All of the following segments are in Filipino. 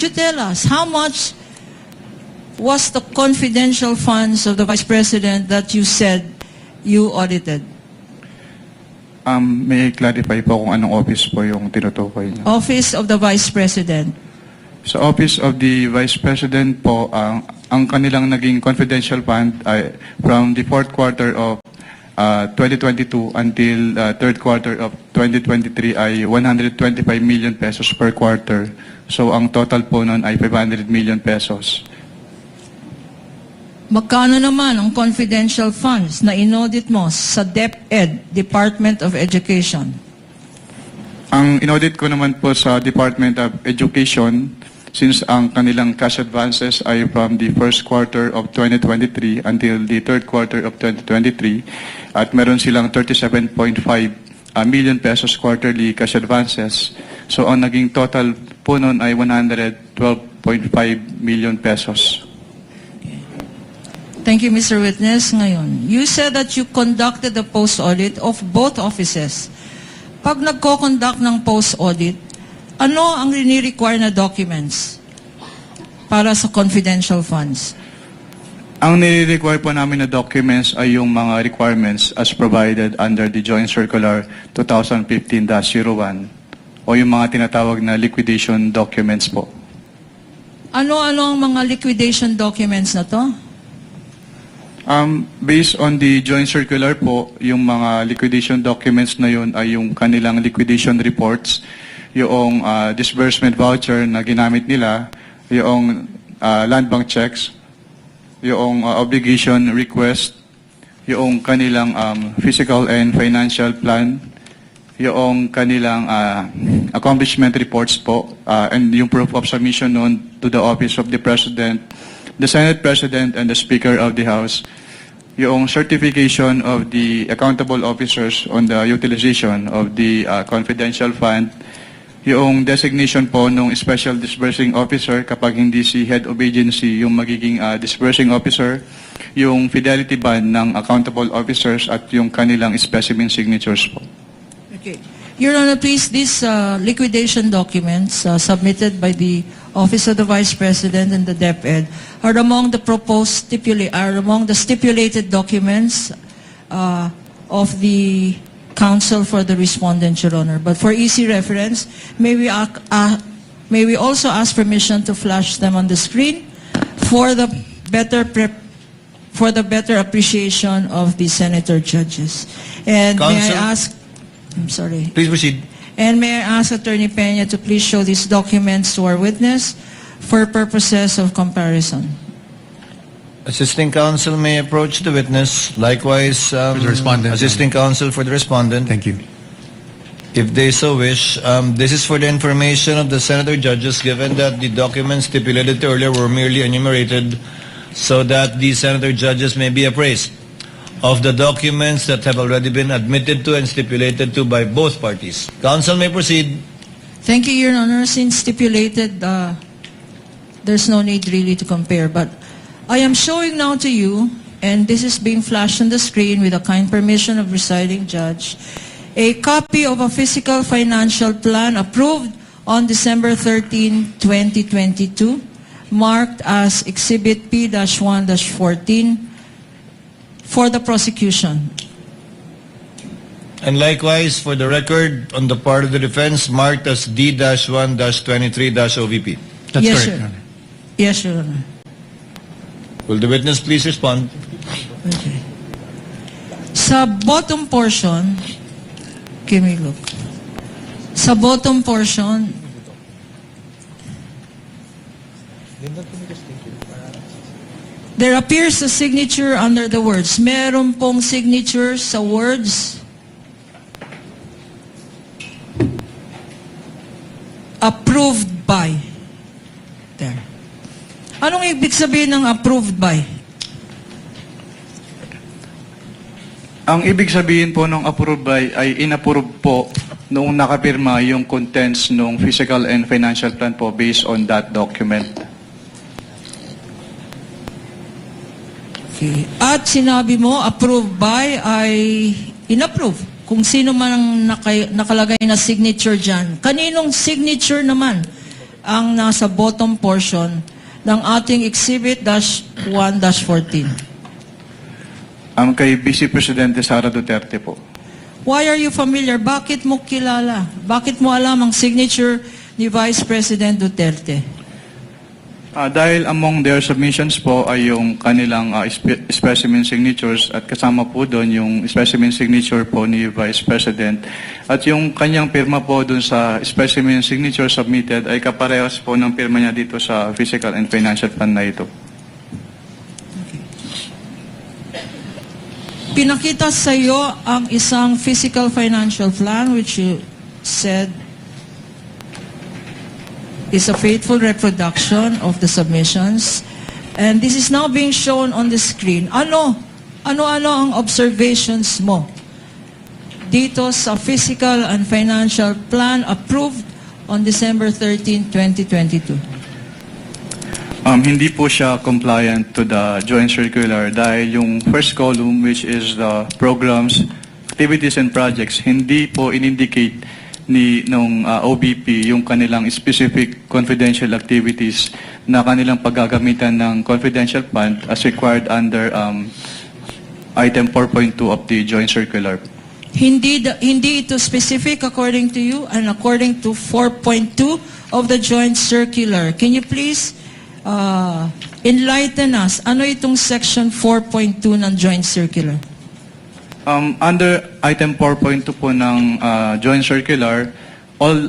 you tell us how much was the confidential funds of the Vice President that you said you audited? May I clarify po kung anong office po yung tinutukoy niyo? Office of the Vice President. Sa Office of the Vice President po, ang kanilang naging confidential fund ay from the fourth quarter of 2022 until third quarter of 2023 ay 125 million pesos per quarter. So ang total po nun ay 500 million pesos. Magkano naman ang confidential funds na inaudit mo sa DepEd, Department of Education? Ang inaudit ko naman po sa Department of Education, since ang kanilang cash advances ay from the first quarter of 2023 until the third quarter of 2023, at meron silang 37.5 million pesos quarterly cash advances. So ang naging total po nun ay 112.5 million pesos. Thank you, Mr. Witness. Ngayon, you said that you conducted the post-audit of both offices. Pag nagko-conduct ng post-audit, ano ang rini-require na documents para sa confidential funds? Ang nire-require po namin na documents ay yung mga requirements as provided under the Joint Circular 2015-01 o yung mga tinatawag na liquidation documents po. Ano-ano ang mga liquidation documents na to? Based on the joint circular po, yung mga liquidation documents na yun ay yung kanilang liquidation reports, yung disbursement voucher na ginamit nila, yung land bank checks, yung obligation request, yung kanilang physical and financial plan, yung kanilang accomplishment reports po, and yung proof of submission noon to the Office of the President, the Senate President, and the Speaker of the House, yung certification of the accountable officers on the utilization of the confidential fund, yung designation po ng special disbursing officer kapag hindi si head of agency yung magiging disbursing officer, yung fidelity bond ng accountable officers, at yung kanilang specimen signatures po. Okay. Your Honor, please, these liquidation documents submitted by the Office of the Vice President and the DepEd are among the stipulated documents of the counsel for the respondent, Your Honor. But for easy reference, may we also ask permission to flash them on the screen for the better appreciation of the senator judges. And Counsel, may I ask, I'm sorry. Please proceed. And may I ask Attorney Peña to please show these documents to our witness for purposes of comparison. Assisting counsel may approach the witness. Likewise, the respondent, assisting counsel for the respondent. Thank you. If they so wish, this is for the information of the senator judges, given that the documents stipulated earlier were merely enumerated so that the senator judges may be appraised of the documents that have already been admitted to and stipulated to by both parties. Counsel may proceed. Thank you, Your Honor. Since stipulated, there's no need really to compare. But I am showing now to you, and this is being flashed on the screen with the kind permission of presiding judge, a copy of a fiscal financial plan approved on December 13, 2022, marked as Exhibit P-1-14 for the prosecution. And likewise, for the record, on the part of the defense, marked as D-1-23-OVP. That's Yes, correct, sir. Your Honor. Yes, Your Honor. Will the witness please respond? Okay. Sa bottom portion, can we look? Sa bottom portion, there appears a signature under the words. Meron pong signature sa words. Approved by. There. Anong ibig sabihin ng approved by? Ang ibig sabihin po ng approved by ay inapprove po noong nakapirma yung contents ng physical and financial plan po based on that document. Okay. At sinabi mo, approved by ay inapprove. Kung sino man ang nakalagay na signature dyan. Kaninong signature naman ang nasa bottom portion ng ating Exhibit-1-14? Kay Vice Presidente Sara Duterte po. Why are you familiar? Bakit mo kilala? Bakit mo alam ang signature ni Vice President Duterte? Dahil among their submissions po ay yung kanilang specimen signatures at kasama po doon yung specimen signature po ni Vice President. At yung kanyang pirma po doon sa specimen signature submitted ay kaparehas po ng pirma niya dito sa Physical and Financial Plan na ito. Pinakita sa iyo ang isang Physical Financial Plan which you said is a faithful reproduction of the submissions. And this is now being shown on the screen. Ano ang observations mo dito sa Physical and Financial Plan approved on December 13, 2022? Hindi po siya compliant to the joint circular dahil yung first column, which is the programs, activities and projects, hindi po in-indicate nung OBP yung kanilang specific confidential activities na kanilang paggagamitan ng confidential fund as required under item 4.2 of the joint circular. Hindi ito specific according to you and according to 4.2 of the joint circular. Can you please enlighten us? Ano itong section 4.2 ng joint circular? Under item 4.2 po ng joint circular, all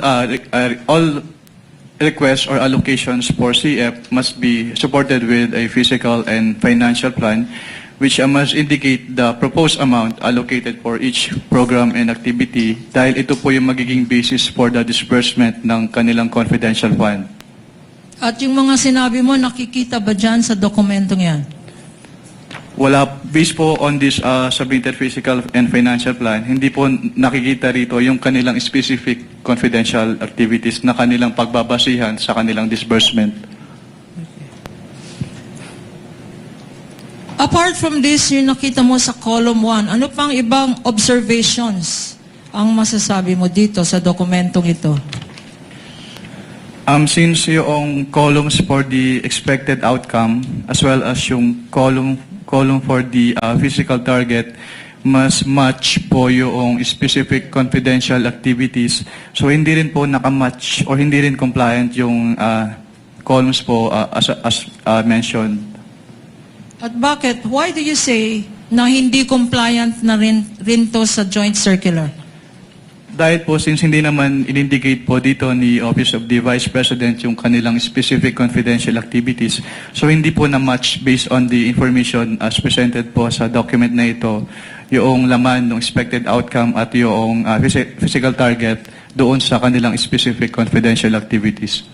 requests or allocations for CF must be supported with a physical and financial plan which must indicate the proposed amount allocated for each program and activity dahil ito po yung magiging basis for the disbursement ng kanilang confidential fund. At yung mga sinabi mo, nakikita ba dyan sa dokumentong yan? Wala, based po on this submitted physical and financial plan, hindi po nakikita rito yung kanilang specific confidential activities na kanilang pagbabasihan sa kanilang disbursement. Apart from this, yung nakita mo sa column 1, ano pang ibang observations ang masasabi mo dito sa dokumentong ito? Since yung columns for the expected outcome as well as yung column for the physical target must match po yung specific confidential activities. So hindi rin po nakamatch or hindi rin compliant yung columns po as mentioned. At bakit? Why do you say na hindi compliant na rin to sa joint circular? Dahil po since hindi naman in-indicate po dito ni Office of the Vice President yung kanilang specific confidential activities, so hindi po na-match based on the information as presented po sa document na ito, yung laman ng expected outcome at yung physical target doon sa kanilang specific confidential activities.